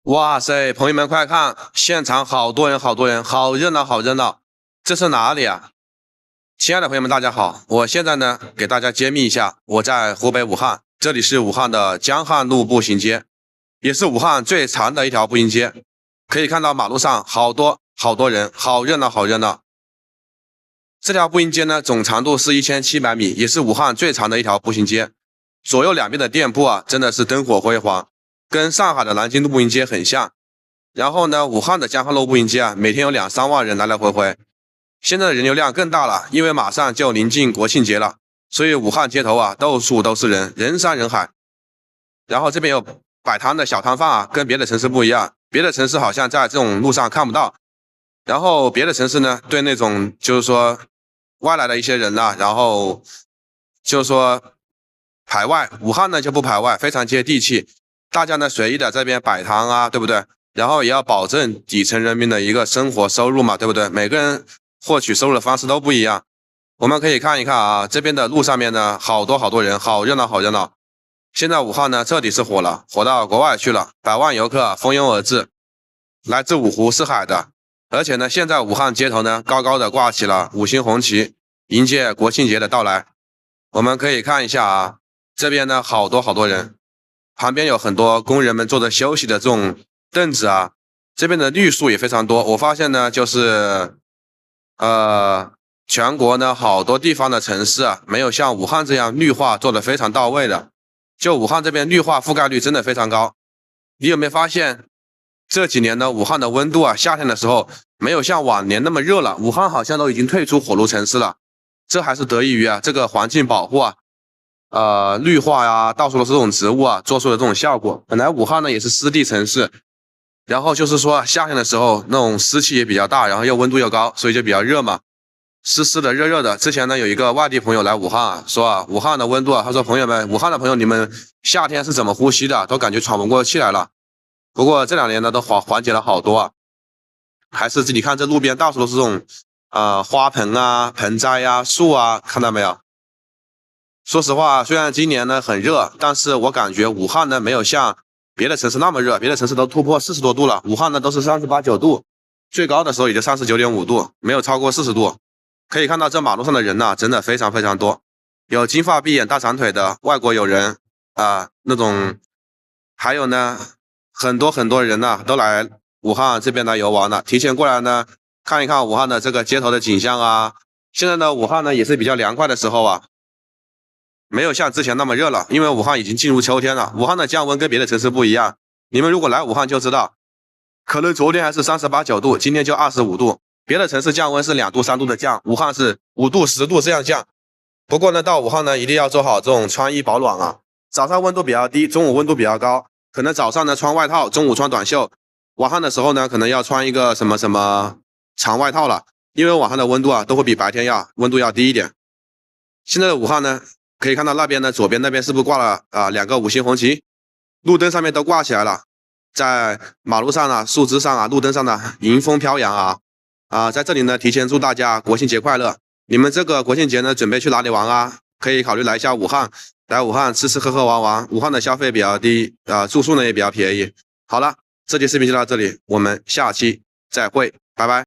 哇塞，朋友们快看，现场好多人，好多人，好热闹，好热闹。这是哪里啊？亲爱的朋友们，大家好，我现在呢给大家揭秘一下，我在湖北武汉，这里是武汉的江汉路步行街，也是武汉最长的一条步行街。可以看到马路上好多人，好热闹，好热闹。这条步行街呢，总长度是1700米，也是武汉最长的一条步行街。左右两边的店铺啊，真的是灯火辉煌。跟上海的南京路步行街很像，然后呢，武汉的江汉路步行街啊，每天有2-3万人来来回回。现在的人流量更大了，因为马上就临近国庆节了，所以武汉街头啊，到处都是人，人山人海。然后这边有摆摊的小摊贩啊，跟别的城市不一样，别的城市好像在这种路上看不到。然后别的城市呢，对那种就是说外来的一些人呐，然后就是说排外，武汉呢就不排外，非常接地气。大家呢随意的这边摆摊啊，对不对？然后也要保证底层人民的一个生活收入嘛，对不对？每个人获取收入的方式都不一样。我们可以看一看啊，这边的路上面呢，好多人，好热闹，好热闹。现在武汉呢彻底是火了，火到国外去了，百万游客蜂拥而至，来自五湖四海的。而且呢，现在武汉街头呢高高的挂起了5星红旗，迎接国庆节的到来。我们可以看一下啊，这边呢好多人。旁边有很多工人们坐着休息的这种凳子啊，这边的绿树也非常多。我发现呢，就是全国呢好多地方的城市啊，没有像武汉这样绿化做得非常到位的。就武汉这边绿化覆盖率真的非常高。你有没有发现这几年呢，武汉的温度啊，夏天的时候没有像往年那么热了，武汉好像都已经退出火炉城市了。这还是得益于啊这个环境保护啊。绿化呀，到处都是这种植物啊，做出的这种效果。本来武汉呢也是湿地城市，然后就是说夏天的时候那种湿气也比较大，然后又温度又高，所以就比较热嘛，湿湿的、热热的。之前呢有一个外地朋友来武汉啊，说啊武汉的温度啊，他说朋友们，武汉的朋友你们夏天是怎么呼吸的？都感觉喘不过气来了。不过这2年呢都缓解了好多啊，还是你看这路边到处都是这种花盆啊、盆栽啊、树啊，看到没有？说实话，虽然今年呢很热，但是我感觉武汉呢没有像别的城市那么热，别的城市都突破40多度了，武汉呢都是38、9度，最高的时候也就39.5度，没有超过40度。可以看到这马路上的人呢，真的非常多，有金发碧眼大长腿的外国友人那种，还有呢很多人呢都来武汉这边来游玩了，提前过来呢看一看武汉的这个街头的景象啊。现在呢武汉呢也是比较凉快的时候啊。没有像之前那么热了，因为武汉已经进入秋天了。武汉的降温跟别的城市不一样，你们如果来武汉就知道，可能昨天还是38、9度，今天就25度。别的城市降温是2度、3度的降，武汉是5度、10度这样降。不过呢，到武汉呢一定要做好这种穿衣保暖啊。早上温度比较低，中午温度比较高，可能早上呢穿外套，中午穿短袖，晚上的时候呢可能要穿一个什么长外套了，因为晚上的温度啊都会比白天温度要低一点。现在的武汉呢，可以看到那边呢，左边那边是不是挂了2个5星红旗？路灯上面都挂起来了，在马路上啊、树枝上啊、路灯上呢，迎风飘扬在这里呢，提前祝大家国庆节快乐！你们这个国庆节呢，准备去哪里玩啊？可以考虑来一下武汉，来武汉吃吃喝喝玩玩。武汉的消费比较低住宿呢也比较便宜。好了，这期视频就到这里，我们下期再会，拜拜。